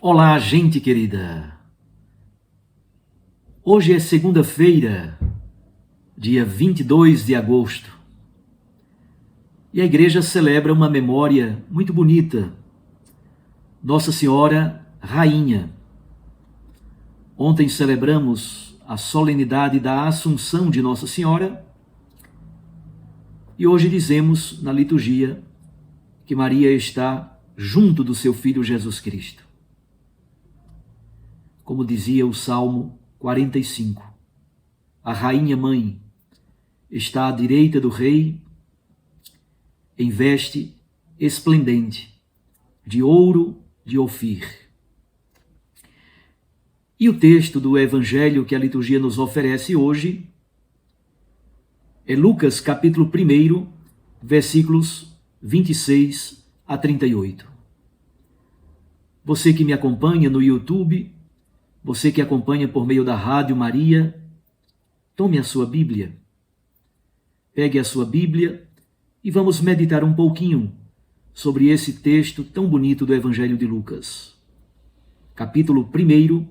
Olá, gente querida! Hoje é segunda-feira, dia 22 de agosto, e a igreja celebra uma memória muito bonita, Nossa Senhora Rainha. Ontem celebramos a solenidade da Assunção de Nossa Senhora e hoje dizemos na liturgia que Maria está junto do seu Filho Jesus Cristo. Como dizia o Salmo 45, a Rainha Mãe está à direita do Rei em veste esplendente, de ouro de Ofir. E o texto do Evangelho que a liturgia nos oferece hoje é Lucas capítulo 1, versículos 26 a 38. Você que me acompanha no YouTube, você que acompanha por meio da Rádio Maria, tome a sua Bíblia. Pegue a sua Bíblia e vamos meditar um pouquinho sobre esse texto tão bonito do Evangelho de Lucas. Capítulo 1,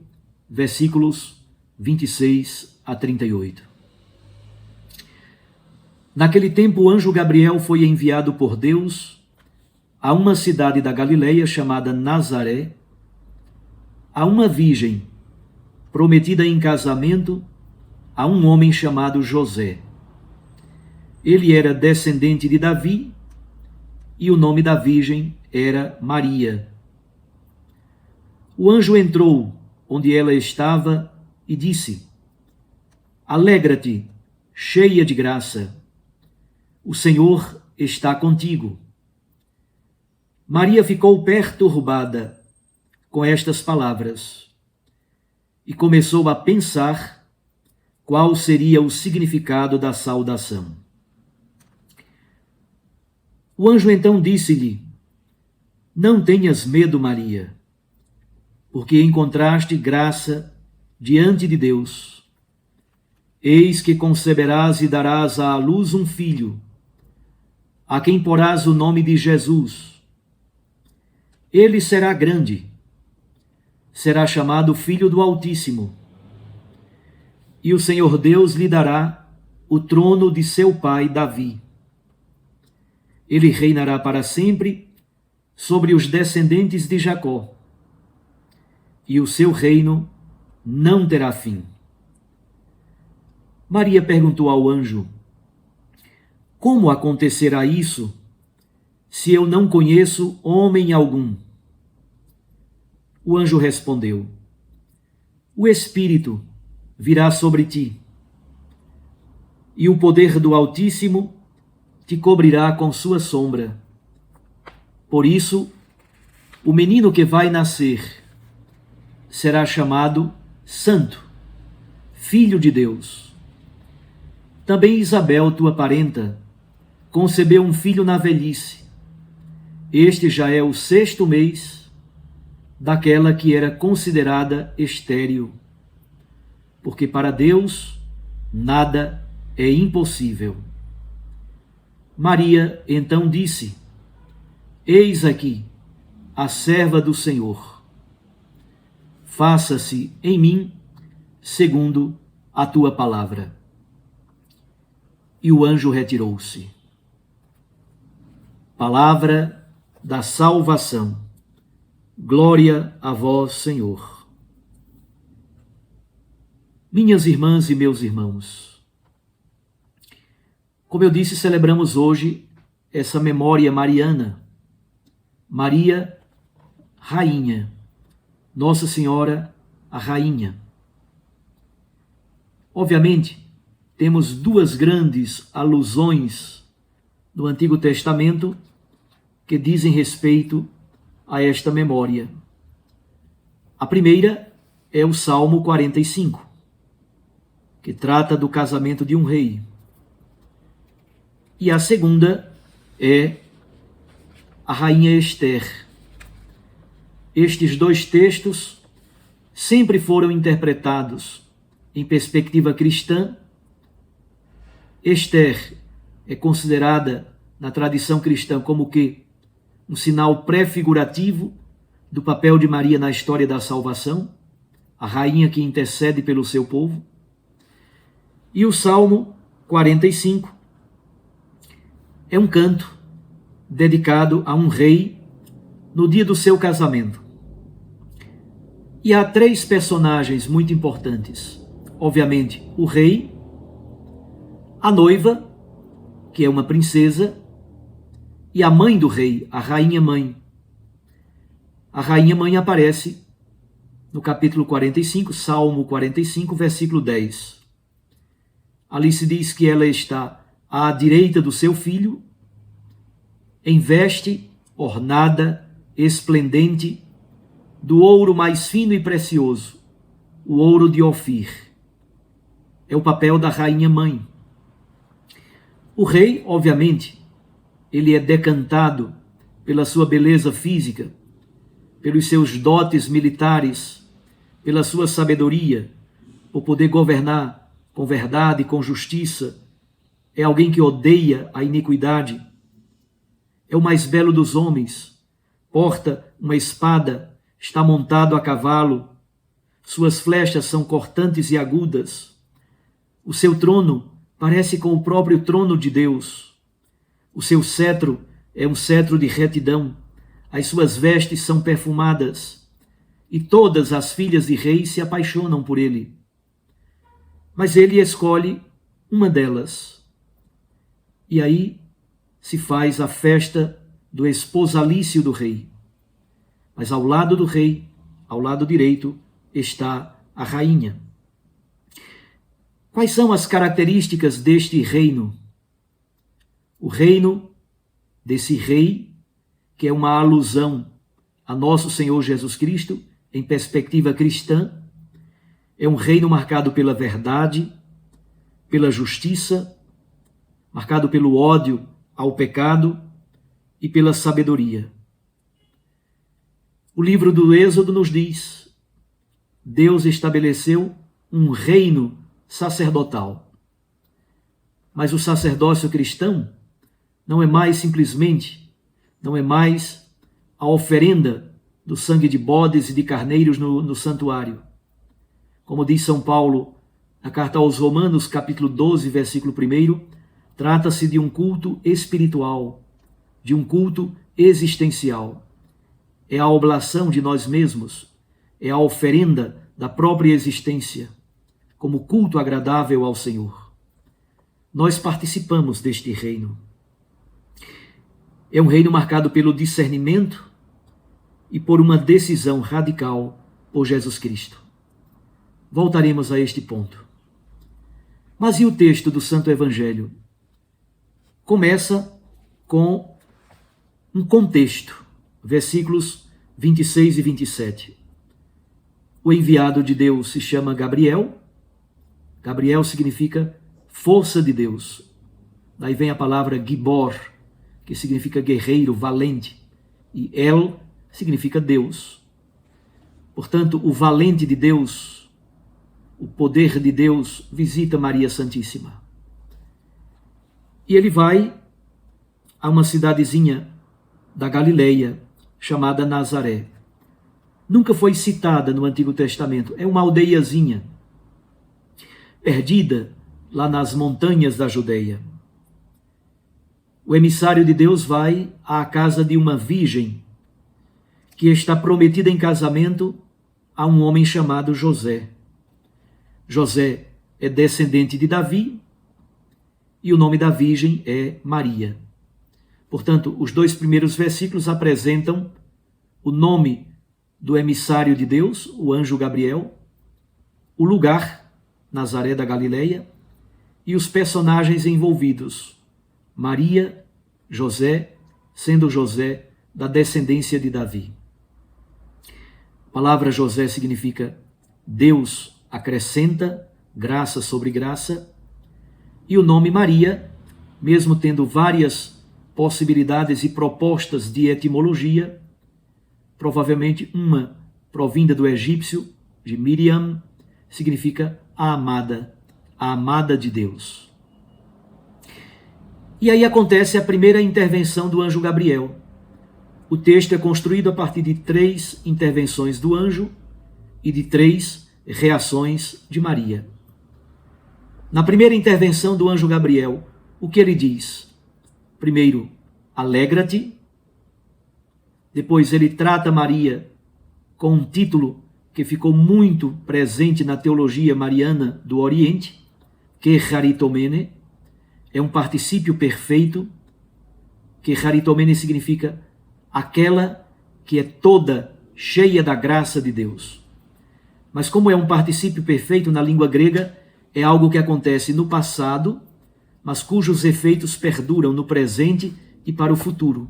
versículos 26 a 38. Naquele tempo, o anjo Gabriel foi enviado por Deus a uma cidade da Galileia chamada Nazaré, a uma virgem prometida em casamento a um homem chamado José. Ele era descendente de Davi e o nome da virgem era Maria. O anjo entrou onde ela estava e disse: Alegra-te, cheia de graça, o Senhor está contigo. Maria ficou perturbada com estas palavras e começou a pensar qual seria o significado da saudação. O anjo então disse-lhe: Não tenhas medo, Maria, porque encontraste graça diante de Deus. Eis que conceberás e darás à luz um filho, a quem porás o nome de Jesus. Ele será grande, será chamado Filho do Altíssimo, e o Senhor Deus lhe dará o trono de seu pai Davi. Ele reinará para sempre sobre os descendentes de Jacó, e o seu reino não terá fim. Maria perguntou ao anjo: Como acontecerá isso, se eu não conheço homem algum? O anjo respondeu: O Espírito virá sobre ti, e o poder do Altíssimo te cobrirá com sua sombra. Por isso, o menino que vai nascer será chamado Santo, Filho de Deus. Também Isabel, tua parenta, concebeu um filho na velhice. Este já é o 6º mês daquela que era considerada estéril, porque para Deus nada é impossível. Maria então disse: Eis aqui a serva do Senhor. Faça-se em mim segundo a tua palavra. E o anjo retirou-se. Palavra da salvação. Glória a vós, Senhor. Minhas irmãs e meus irmãos, como eu disse, celebramos hoje essa memória mariana. Maria, Rainha. Nossa Senhora, a Rainha. Obviamente, temos duas grandes alusões no Antigo Testamento que dizem respeito a esta memória. A primeira é o Salmo 45, que trata do casamento de um rei. E a segunda é a Rainha Esther. Estes dois textos sempre foram interpretados em perspectiva cristã. Esther é considerada na tradição cristã como que um sinal pré-figurativo do papel de Maria na história da salvação, a rainha que intercede pelo seu povo. E o Salmo 45 é um canto dedicado a um rei no dia do seu casamento. E há três personagens muito importantes. Obviamente, o rei, a noiva, que é uma princesa, e a mãe do rei, a rainha-mãe. A rainha-mãe aparece no capítulo 45, Salmo 45, versículo 10. Ali se diz que ela está à direita do seu filho, em veste ornada, esplendente, do ouro mais fino e precioso, o ouro de Ofir. É o papel da rainha-mãe. O rei, obviamente, ele é decantado pela sua beleza física, pelos seus dotes militares, pela sua sabedoria, por poder governar com verdade e com justiça. É alguém que odeia a iniquidade. É o mais belo dos homens. Porta uma espada, está montado a cavalo. Suas flechas são cortantes e agudas. O seu trono parece com o próprio trono de Deus. O seu cetro é um cetro de retidão. As suas vestes são perfumadas. E todas as filhas de reis se apaixonam por ele. Mas ele escolhe uma delas. E aí se faz a festa do esposalício do rei. Mas ao lado do rei, ao lado direito, está a rainha. Quais são as características deste reino? O reino desse rei, que é uma alusão a nosso Senhor Jesus Cristo, em perspectiva cristã, é um reino marcado pela verdade, pela justiça, marcado pelo ódio ao pecado e pela sabedoria. O livro do Êxodo nos diz: Deus estabeleceu um reino sacerdotal. Mas o sacerdócio cristão não é mais a oferenda do sangue de bodes e de carneiros no santuário. Como diz São Paulo na carta aos Romanos, capítulo 12, versículo 1, trata-se de um culto espiritual, de um culto existencial. É a oblação de nós mesmos, é a oferenda da própria existência, como culto agradável ao Senhor. Nós participamos deste reino. É um reino marcado pelo discernimento e por uma decisão radical por Jesus Cristo. Voltaremos a este ponto. Mas e o texto do Santo Evangelho? Começa com um contexto, versículos 26 e 27. O enviado de Deus se chama Gabriel. Gabriel significa força de Deus. Daí vem a palavra Gibor, que significa guerreiro, valente. E El significa Deus. Portanto, o valente de Deus, o poder de Deus, visita Maria Santíssima. E ele vai a uma cidadezinha da Galileia, chamada Nazaré. Nunca foi citada no Antigo Testamento. É uma aldeiazinha, perdida lá nas montanhas da Judeia. O emissário de Deus vai à casa de uma virgem que está prometida em casamento a um homem chamado José. José é descendente de Davi e o nome da virgem é Maria. Portanto, os dois primeiros versículos apresentam o nome do emissário de Deus, o anjo Gabriel, o lugar, Nazaré da Galileia, e os personagens envolvidos, Maria, José, sendo José da descendência de Davi. A palavra José significa Deus acrescenta graça sobre graça, e o nome Maria, mesmo tendo várias possibilidades e propostas de etimologia, provavelmente uma provinda do egípcio, de Miriam, significa a amada de Deus. E aí acontece a primeira intervenção do anjo Gabriel. o texto é construído a partir de 3 intervenções do anjo e de 3 reações de Maria. Na primeira intervenção do anjo Gabriel, o que ele diz? Primeiro, alegra-te. Depois ele trata Maria com um título que ficou muito presente na teologia mariana do Oriente, que charitomene, é um particípio perfeito, que charitomene significa aquela que é toda cheia da graça de Deus. Mas como é um particípio perfeito na língua grega, é algo que acontece no passado, mas cujos efeitos perduram no presente e para o futuro.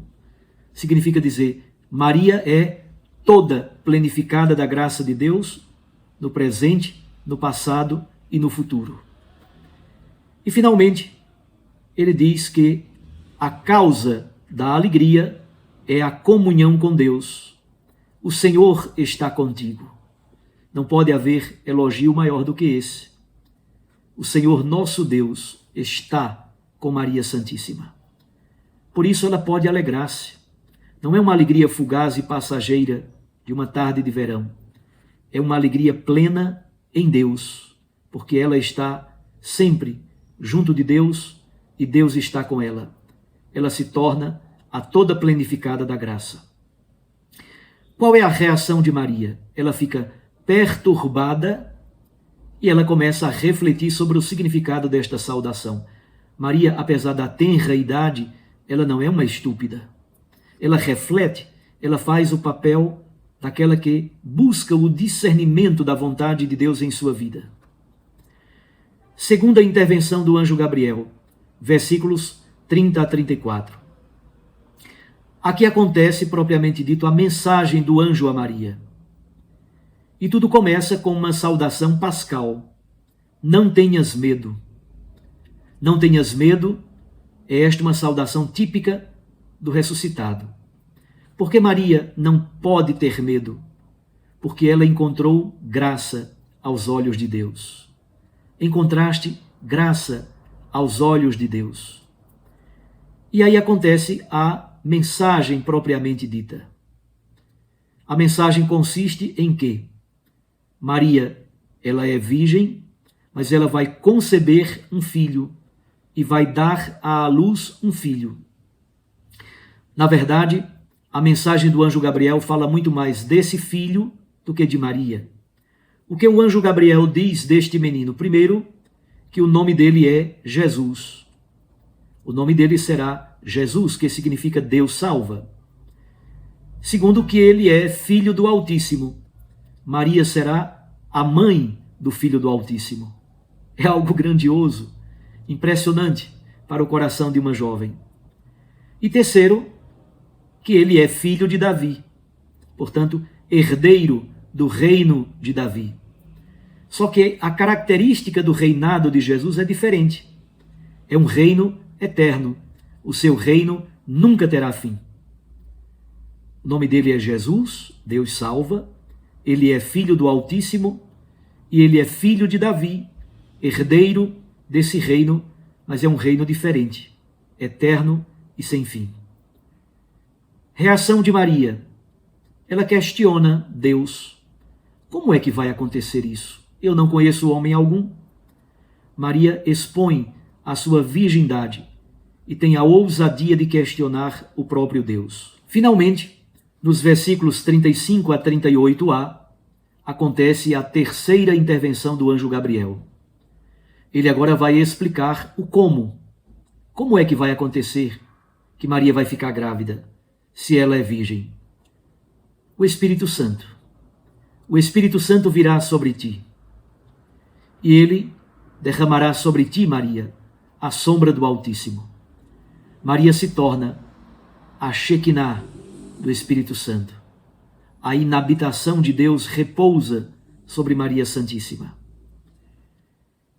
Significa dizer, Maria é toda plenificada da graça de Deus, no presente, no passado e no futuro. E finalmente, ele diz que a causa da alegria é a comunhão com Deus. O Senhor está contigo. Não pode haver elogio maior do que esse. O Senhor nosso Deus está com Maria Santíssima. Por isso ela pode alegrar-se. Não é uma alegria fugaz e passageira de uma tarde de verão. É uma alegria plena em Deus, porque ela está sempre junto de Deus e Deus está com ela. Ela se torna a toda plenificada da graça. Qual é a reação de Maria? Ela fica perturbada e ela começa a refletir sobre o significado desta saudação. Maria, apesar da tenra idade, ela não é uma estúpida. Ela reflete, ela faz o papel daquela que busca o discernimento da vontade de Deus em sua vida. Segunda intervenção do anjo Gabriel, versículos 30 a 34. Aqui acontece, propriamente dito, a mensagem do anjo a Maria. E tudo começa com uma saudação pascal. Não tenhas medo. Não tenhas medo é esta uma saudação típica do ressuscitado. Porque Maria não pode ter medo? Porque ela encontrou graça aos olhos de Deus. Encontraste graça aos olhos de Deus. E aí acontece a mensagem propriamente dita. A mensagem consiste em que Maria, ela é virgem, mas ela vai conceber um filho e vai dar à luz um filho. Na verdade, a mensagem do anjo Gabriel fala muito mais desse filho do que de Maria. O que o anjo Gabriel diz deste menino? Primeiro, que o nome dele é Jesus. O nome dele será Jesus, que significa Deus salva. Segundo, que ele é filho do Altíssimo. Maria será a mãe do Filho do Altíssimo. É algo grandioso, impressionante para o coração de uma jovem. E terceiro, que ele é filho de Davi, portanto, herdeiro do reino de Davi. Só que a característica do reinado de Jesus é diferente. É um reino eterno. O seu reino nunca terá fim. O nome dele é Jesus, Deus salva. Ele é filho do Altíssimo e ele é filho de Davi, herdeiro desse reino, mas é um reino diferente, eterno e sem fim. Reação de Maria. Ela questiona Deus. Como é que vai acontecer isso? Eu não conheço homem algum. Maria expõe a sua virgindade e tem a ousadia de questionar o próprio Deus. Finalmente, nos versículos 35 a 38a, acontece a terceira intervenção do anjo Gabriel. Ele agora vai explicar o como. Como é que vai acontecer que Maria vai ficar grávida, se ela é virgem? O Espírito Santo. O Espírito Santo virá sobre ti. E ele derramará sobre ti, Maria, a sombra do Altíssimo. Maria se torna a Shekinah do Espírito Santo. A inabitação de Deus repousa sobre Maria Santíssima.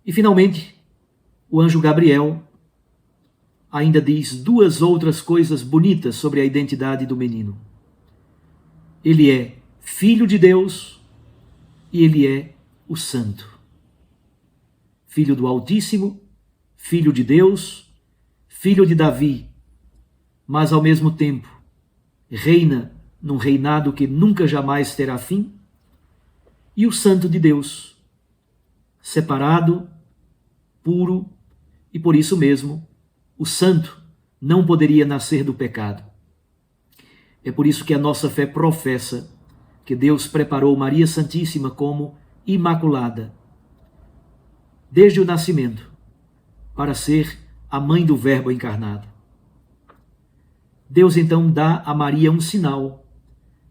E finalmente, o anjo Gabriel ainda diz duas outras coisas bonitas sobre a identidade do menino. Ele é filho de Deus e ele é o Santo. Filho do Altíssimo, filho de Deus, filho de Davi, mas ao mesmo tempo reina num reinado que nunca jamais terá fim, e o Santo de Deus, separado, puro, e por isso mesmo o santo não poderia nascer do pecado. É por isso que a nossa fé professa que Deus preparou Maria Santíssima como imaculada, desde o nascimento, para ser a mãe do Verbo encarnado. Deus então dá a Maria um sinal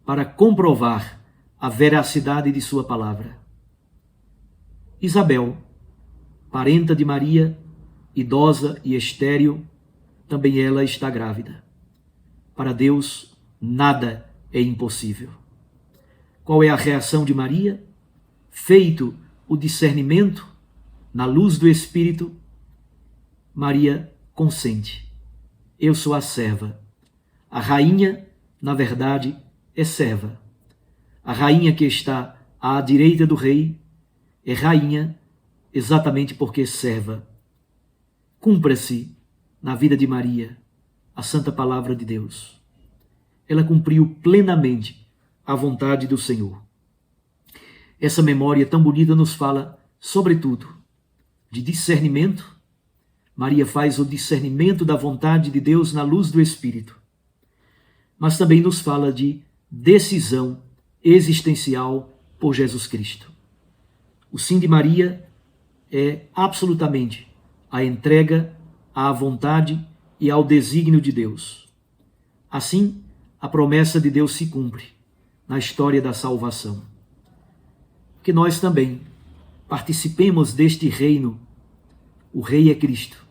para comprovar a veracidade de sua palavra. Isabel, parenta de Maria, idosa e estéril, também ela está grávida. Para Deus, nada é impossível. Qual é a reação de Maria? Feito o discernimento, na luz do Espírito, Maria consente. Eu sou a serva. A rainha, na verdade, é serva. A rainha que está à direita do rei é rainha exatamente porque é serva. Cumpra-se na vida de Maria a santa palavra de Deus. Ela cumpriu plenamente a vontade do Senhor. Essa memória tão bonita nos fala, sobretudo, de discernimento. Maria faz o discernimento da vontade de Deus na luz do Espírito. Mas também nos fala de decisão existencial por Jesus Cristo. O sim de Maria é absolutamente a entrega à vontade e ao desígnio de Deus. Assim, a promessa de Deus se cumpre na história da salvação. Que nós também participemos deste reino. O Rei é Cristo,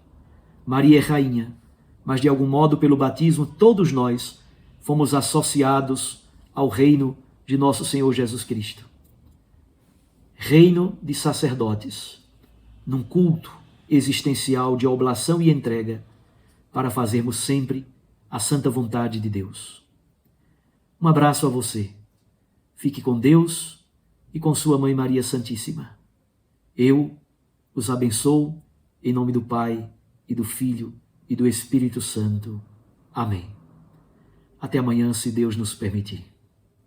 Maria é Rainha, mas de algum modo, pelo batismo, todos nós fomos associados ao reino de nosso Senhor Jesus Cristo. Reino de sacerdotes, num culto existencial de oblação e entrega, para fazermos sempre a santa vontade de Deus. Um abraço a você. Fique com Deus e com sua Mãe Maria Santíssima. Eu os abençoo em nome do Pai e do Filho e do Espírito Santo. Amém. Até amanhã, se Deus nos permitir.